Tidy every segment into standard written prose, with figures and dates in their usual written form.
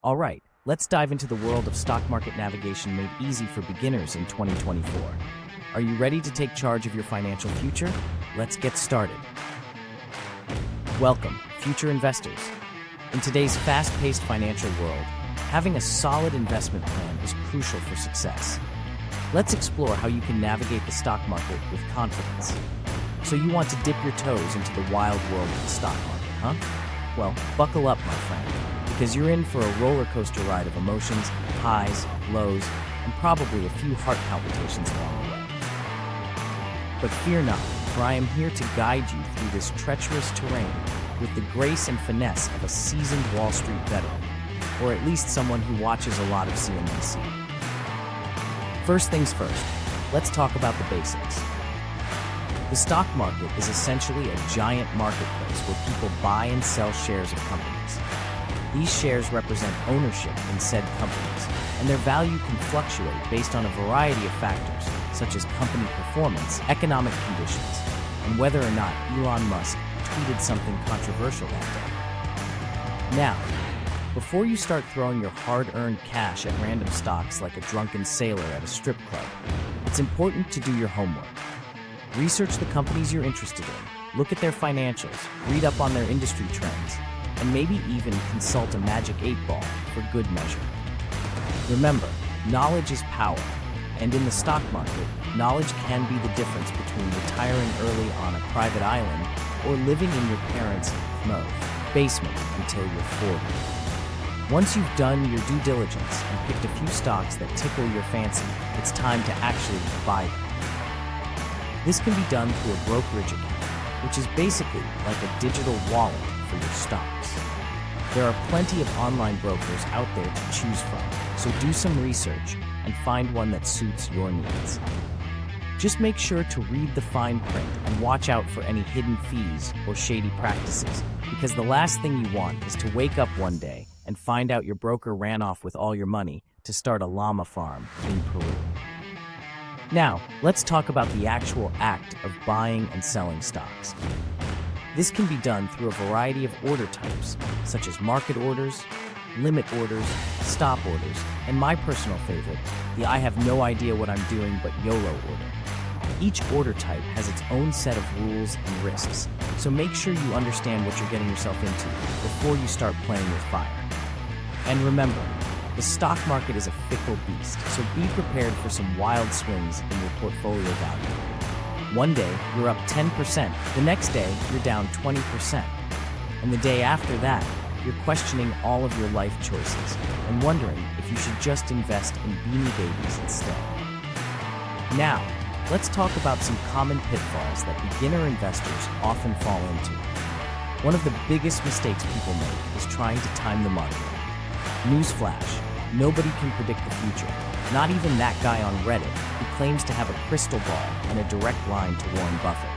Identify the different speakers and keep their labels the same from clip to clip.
Speaker 1: All right, let's dive into the world of stock market navigation made easy for beginners in 2024. Are you ready to take charge of your financial future? Let's get started. Welcome, future investors. In today's fast-paced financial world, having a solid investment plan is crucial for success. Let's explore how you can navigate the stock market with confidence. So you want to dip your toes into the wild world of the stock market, huh? Well, buckle up, my friend, because you're in for a roller coaster ride of emotions, highs, lows, and probably a few heart palpitations along the way. But fear not, for I am here to guide you through this treacherous terrain with the grace and finesse of a seasoned Wall Street veteran, or at least someone who watches a lot of CNBC. First things first, let's talk about the basics. The stock market is essentially a giant marketplace where people buy and sell shares of companies. These shares represent ownership in said companies, and their value can fluctuate based on a variety of factors, such as company performance, economic conditions, and whether or not Elon Musk tweeted something controversial that day. Now, before you start throwing your hard-earned cash at random stocks like a drunken sailor at a strip club, it's important to do your homework. Research the companies you're interested in, look at their financials, read up on their industry trends, and maybe even consult a magic 8-ball for good measure. Remember, knowledge is power, and in the stock market, knowledge can be the difference between retiring early on a private island or living in your parents' basement until you're 40. Once you've done your due diligence and picked a few stocks that tickle your fancy, it's time to actually buy them. This can be done through a brokerage account, which is basically like a digital wallet for your stocks. There are plenty of online brokers out there to choose from, so do some research and find one that suits your needs. Just make sure to read the fine print and watch out for any hidden fees or shady practices, because the last thing you want is to wake up one day and find out your broker ran off with all your money to start a llama farm in Peru. Now, let's talk about the actual act of buying and selling stocks. This can be done through a variety of order types, such as market orders, limit orders, stop orders, and my personal favorite, the I have no idea what I'm doing but YOLO order. Each order type has its own set of rules and risks, so make sure you understand what you're getting yourself into before you start playing with fire. And remember, the stock market is a fickle beast, so be prepared for some wild swings in your portfolio value. One day, you're up 10%, the next day, you're down 20%, and the day after that, you're questioning all of your life choices and wondering if you should just invest in Beanie Babies instead. Now, let's talk about some common pitfalls that beginner investors often fall into. One of the biggest mistakes people make is trying to time the market. Newsflash, nobody can predict the future, not even that guy on Reddit who claims to have a crystal ball and a direct line to Warren Buffett.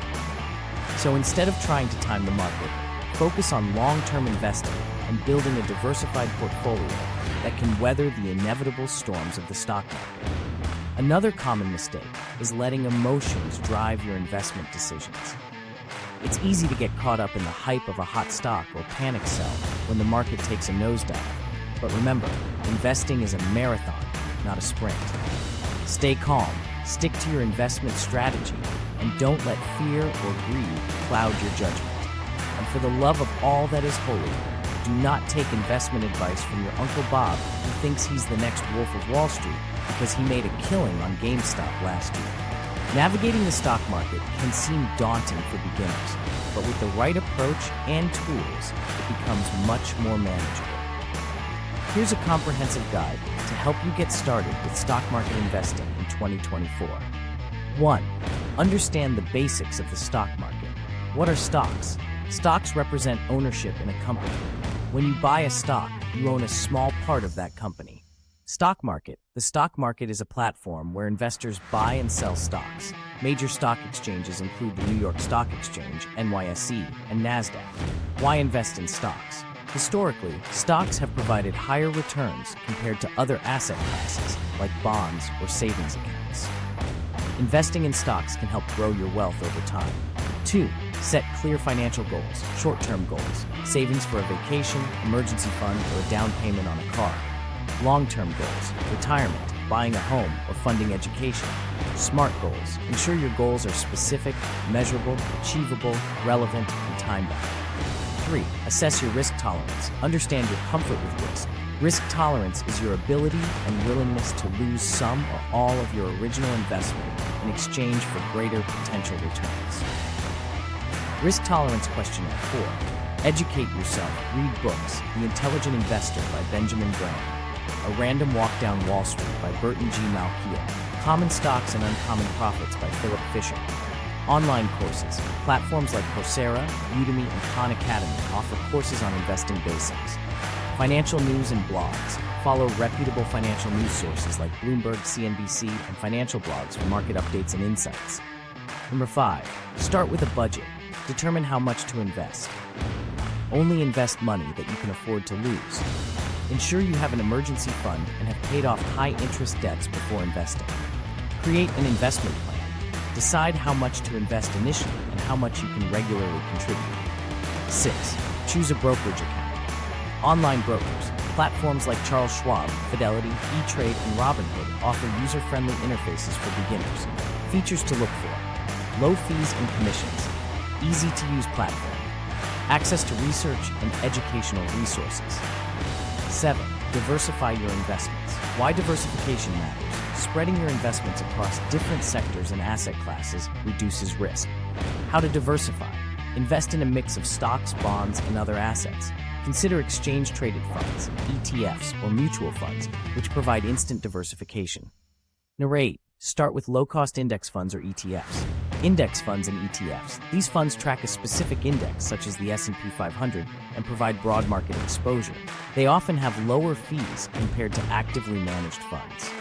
Speaker 1: So instead of trying to time the market, focus on long-term investing and building a diversified portfolio that can weather the inevitable storms of the stock market. Another common mistake is letting emotions drive your investment decisions. It's easy to get caught up in the hype of a hot stock or panic sell when the market takes a nosedive. But remember, investing is a marathon, not a sprint. Stay calm, stick to your investment strategy, and don't let fear or greed cloud your judgment. And for the love of all that is holy, do not take investment advice from your Uncle Bob who thinks he's the next Wolf of Wall Street because he made a killing on GameStop last year. Navigating the stock market can seem daunting for beginners, but with the right approach and tools, it becomes much more manageable. Here's a comprehensive guide to help you get started with stock market investing in 2024. 1. Understand the basics of the stock market. What are stocks? Stocks represent ownership in a company. When you buy a stock, you own a small part of that company. Stock market. The stock market is a platform where investors buy and sell stocks. Major stock exchanges include the New York Stock Exchange, NYSE, and NASDAQ. Why invest in stocks? Historically, stocks have provided higher returns compared to other asset classes like bonds or savings accounts. Investing in stocks can help grow your wealth over time. 2. Set clear financial goals, short-term goals, savings for a vacation, emergency fund, or a down payment on a car. Long-term goals, retirement, buying a home, or funding education. Smart goals, ensure your goals are specific, measurable, achievable, relevant, and time-bound. 3. Assess your risk tolerance. Understand your comfort with risk. Risk tolerance is your ability and willingness to lose some or all of your original investment in exchange for greater potential returns. Risk Tolerance Questionnaire 4. Educate yourself. Read books. The Intelligent Investor by Benjamin Graham. A Random Walk Down Wall Street by Burton G. Malkiel. Common Stocks and Uncommon Profits by Philip Fisher. Online courses. Platforms like Coursera, Udemy, and Khan Academy offer courses on investing basics. Financial news and blogs. Follow reputable financial news sources like Bloomberg, CNBC, and financial blogs for market updates and insights. Number 5. Start with a budget. Determine how much to invest. Only invest money that you can afford to lose. Ensure you have an emergency fund and have paid off high-interest debts before investing. Create an investment plan. Decide how much to invest initially and how much you can regularly contribute. 6. Choose a brokerage account. Online brokers, platforms like Charles Schwab, Fidelity, E-Trade, and Robinhood offer user-friendly interfaces for beginners. Features to look for: low fees and commissions, easy-to-use platform, access to research and educational resources. 7. Diversify your investments. Why diversification matters. Spreading your investments across different sectors and asset classes reduces risk. How to diversify. Invest in a mix of stocks, bonds, and other assets. Consider exchange-traded funds, ETFs, or mutual funds, which provide instant diversification. Number 8. Start with low-cost index funds or ETFs. Index funds and ETFs. These funds track a specific index, such as the S&P 500, and provide broad market exposure. They often have lower fees compared to actively managed funds.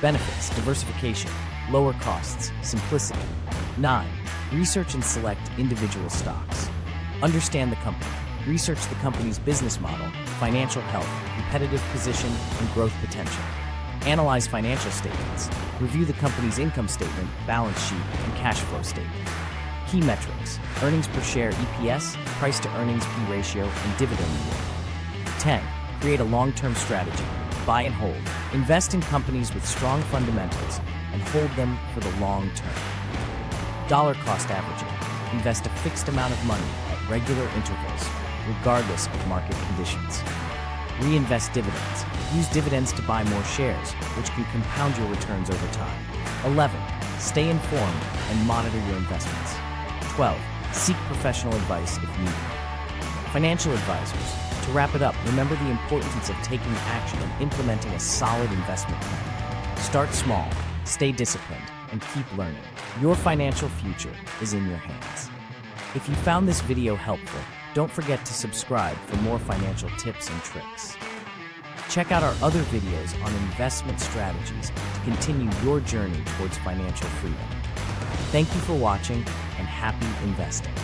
Speaker 1: Benefits: diversification, lower costs, simplicity. 9. Research and select individual stocks. Understand the company. Research the company's business model, financial health, competitive position, and growth potential. Analyze financial statements. Review the company's income statement, balance sheet, and cash flow statement. Key metrics: earnings per share (EPS), price to earnings P ratio, and dividend yield. 10. Create a long-term strategy. Buy and hold. Invest in companies with strong fundamentals and hold them for the long term. Dollar cost averaging. Invest a fixed amount of money at regular intervals, regardless of market conditions. Reinvest dividends. Use dividends to buy more shares, which can compound your returns over time. 11. Stay informed and monitor your investments. 12. Seek professional advice if needed. Financial advisors. To wrap it up, remember the importance of taking action and implementing a solid investment plan. Start small, stay disciplined, and keep learning. Your financial future is in your hands. If you found this video helpful, don't forget to subscribe for more financial tips and tricks. Check out our other videos on investment strategies to continue your journey towards financial freedom. Thank you for watching, and happy investing.